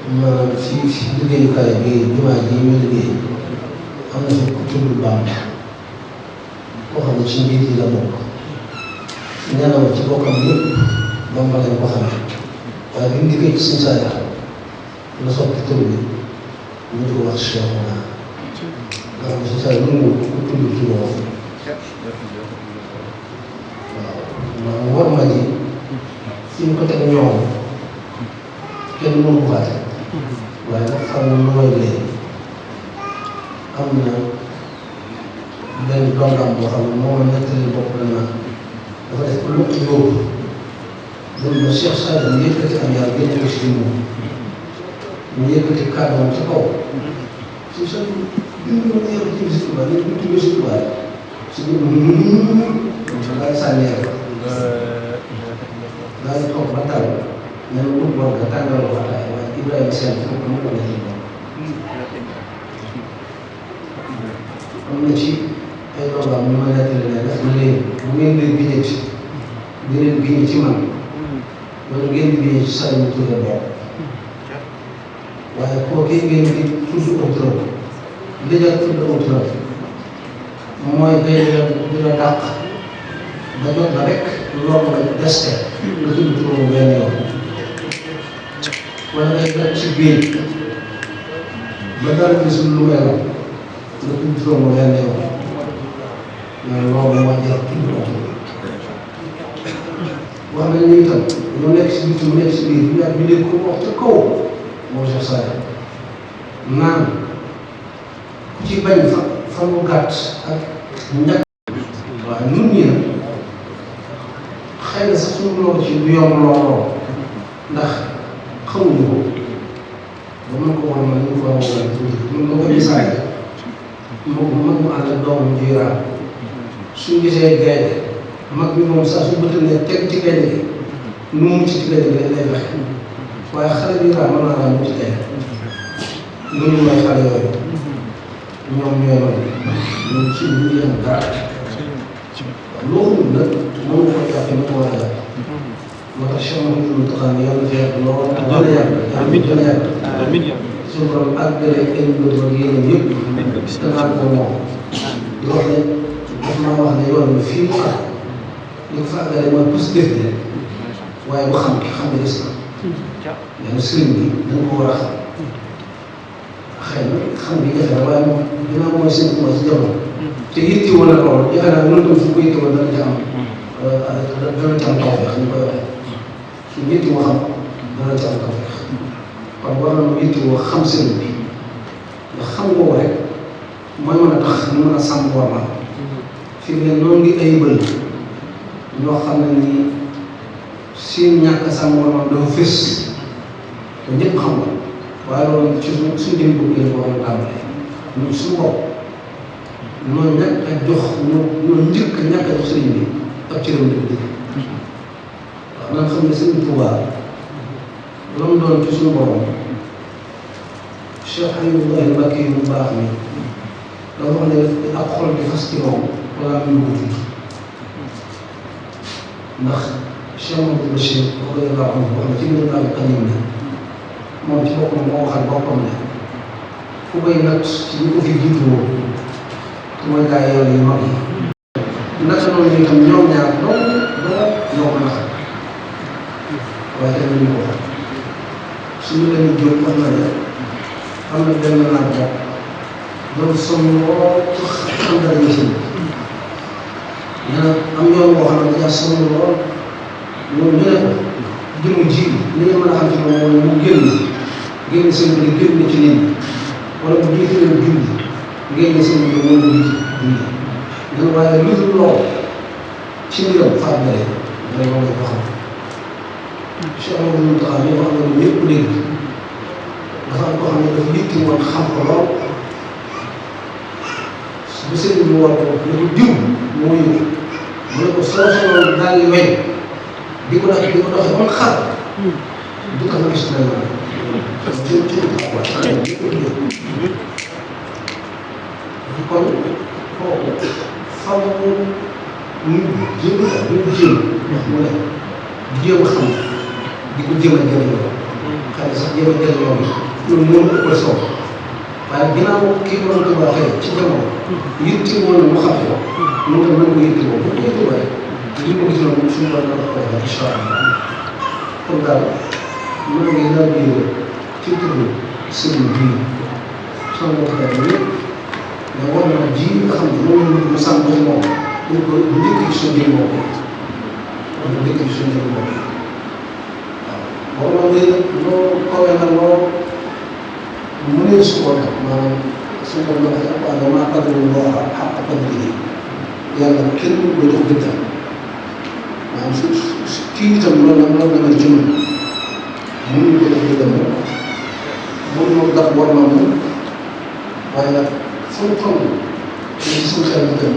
maanaam si liggéeyukaay bi jumaa ji ñu liggéey am na fi ku tudd Bamba koo xam ne ci njiit yi la bokk nee na ma ci bokkam yëpp Bamba lañ ko xamee waaye bi mu liggéey ci suñu saa la soppi tur bi ñu di ko wax Cheikh nga xam ne suñu saa yi lu ku tudd tur woowu waaw war ma ji fi ñu ko teg ñoom kenn mënu ko fàtte waaye nag xam nga lu may lee am na benn dongam boo xam ne moo nettali bopp la naan dafa def ko luq yóbbu loolu ba Cheikh Sadio mu yëkkati am yàlla génne ko si moom mu yëkkati kàddoom ca kaw si sa bind ma yëkkati ci si tubaab ñu tuddee si tubaab si daal sànni yàlla daal di toog ba tàll nee na wut war nga tàngal ko ataay waaye Ibrahima Sène foofu mu ko defee am na ci ay doomam ñu ma nettali ne def na leen bu ngeen leen giñee ci di leen giñee ci man wala ngeen di giñee ci saa yu Touré boobu waaye kooku ngeen di tudd au trop li nga tudd au trop mooy day dina dàq ba jot na rek loolu nga deste nga tudd turam benn yoon wala ngay def ci biir ba dara gisul lu mel nga tudd turam benn yoon mais loolu moo jar tudd ko wax nañ ni itam ñu nekk si biir mu nekk si biir ñu bi dégg ko wax ca kaw moo Cheikh Sadio naan ku ci bañ fa mu gàtt ak ñàkk waaye ñun ñi nag xëy na sax suñu loolu ci du yomb looloo ndax xamuñu ko ba mën ko wax man ñu ko war a wala mën nga ko misaale mag mu ànd ak doomam jiiraam suñ gisee gaynde mag bi moom saa su bëtt ne teg ci gaynde gi nu mu ci gaynde gi lay fexe waaye xale bi raam mën naa laa mu ci gaynde loolu mooy xale yooyu ñoom ñooy man ñoom ci ñu yem dara loolu nag mën nga ko jàppe ni ko war a jàpp moo tax Cheikh Mouhamadou Mountakha yàlla fi yàgg lool gën a yàgg gën a yàgg suñu borom àggale ay mbir yéen yëpp danaa ko moom di wax ne daf maa wax ne yoon bi fii mu àgg li ko fa àggale mooy positif bi waaye bu xam ki xam ne gis na nee na sëriñ bi dañ ko war a xam xëy na xam bi jafe na waaye moom dinaa mooy seen kuma ci jamono te yitti woon na lool jafe naa mën tam su ko yitti woon dana ci am dana ci am tawfeex ñu koy waxee su yitti woo xam dana ci am tawfeex kon war na mu yitti woo xam sëriñ bi ndax xam nga rek mooy mën a tax ñu mën a sàmm war na fi mu ne noonu ngi ayibal ñoo xam ne nii seen ñàkk a sàmm war na dafa fës te ñëpp xam nga waaye loolu ci suñ jëm bëgg lañ ko war a tàmbalee ñun suñu bopp noonu ñàkk a jox ñoo njëkk a ñàkk a jox sëriñ bi ak ci réew mi dëgg waaw nan xam ne sëriñ Tuubaa la mu doon ci suñu borom Cheikh Ayubullahi Mbàkke mu baax mi dafa wax ne ak xol di fas ci moom wala am lu ko tudd ndax Cheikh Mamadou Bachir wax dëgg yàlla wax na ci biir daal kanim ne moom ci boppam moo waxal boppam ne fu koy natt ci ñu ko fi jiitu woon te mooy gaa yàlla yu mag yi naka noonu itam ñoom ñaar doom ñoo ko naxal waaye tamit ñu ko xam suñu leen jóg wax na ne am na benn naat bopp doon sonn lool ci xam dara ñu sëñ nee na am yoon boo xam ne dañaa sonn lool ñoom ñu ne ko jëmu ji li nga mën a xam ci moom mooy mu génn seen bi génn ci nit ñi wala mu jiite leen julli génn seen bi mooy mu jiite julli nee na waaye lu dul lool ci mbiram faat na leen day moom la ko xam Cheikh Amadou Mountakha mi wax na lu ñëpp dégg dafa am koo xam ne dafa yitti woon xam ko lool bu sëriñ bi war ko ne ko diw moo yëngu mu ne ko soo soloon daal di weñ di ko doxee ba mu xar du tax nga gis ne la kon kooku faw ñu jéem wax mu ne jéem a xam di ko jéem a jëriñoo xëy sax jéem a jël yoon loolu moo ñu ëppal solo waaye ginnaaw kii borom Tuubaa xëy ci jamono yitti woon mu xam ko mu tam mën ko yitti woo bu ko yitti woo rek li ko gis noonu suñu borom dana ko defal incha allah kon daal maa ngi daal di ci turu sëriñ bii sama mbokk daal yëpp mais war na ji nga xam ne moom la ñu sàmm ci moom dañ ko njëkk ci suñu jëriñ moom dañ ko njëkk ci suñu jëriñ moom waaw boo ma loo kawee na loo mu ne su ko def maanaam suñu borom dafa jàpp waaye maa qadaru llaaha haqqa qadrihi yàlla kenn du ko jox dëgg maanaam su kii itam loolu la mel ci ñun mënuñu ko def dëggam mënuñoo daf war ma mën waaye nag fu mu toll ci suñu xel mu gën